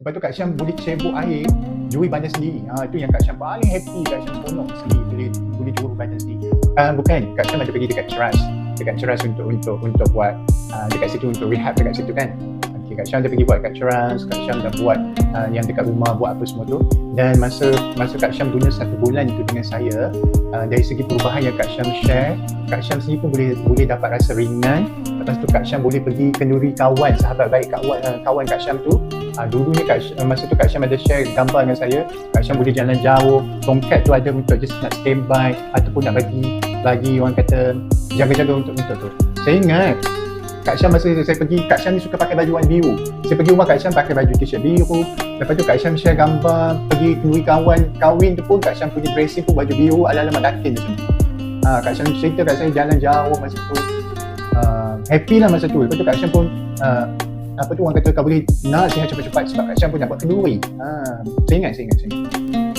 Lepas tu Kak Syam boleh cebok air, juri badan sendiri. Itu yang Kak Syam paling happy. Kak Syam seronok sendiri boleh juri badan sendiri. Bukan, Kak Syam ada pergi dekat Ceras untuk buat dekat situ, untuk rehab dekat situ kan. Okay, Kak Syam ada pergi buat kat Ceras, Kak Syam dah buat yang dekat rumah, buat apa semua tu. Dan masa Kak Syam guna 1 bulan itu dengan saya, dari segi perubahan yang Kak Syam share, Kak Syam sendiri pun boleh dapat rasa ringan. Lepas tu Kak Syam boleh pergi kenduri kawan, sahabat baik kawan Kak Syam tu. Dulunya masa tu Kak Syam ada share gambar dengan saya, Kak Syam boleh jalan jauh, tongkat tu ada untuk just nak standby ataupun nak bagi orang kata jaga-jaga untuk tu. Saya ingat Kak Syam masa saya pergi, Kak Syam ni suka pakai baju warna biru. Saya pergi rumah Kak Syam pakai baju t-shirt biru. Lepas tu Kak Syam share gambar pergi kenduri kawan kahwin tu pun Kak Syam punya dressing pun baju biru ala-ala Mat Datin macam tu. Kak Syam cerita kat saya jalan jauh masa tu. Happy lah masa tu. Lepas tu Kak Syam pun apa tu orang kata kau boleh nak sihat cepat-cepat sebab Kak Syam pun nak buat kenduri. Saya ingat.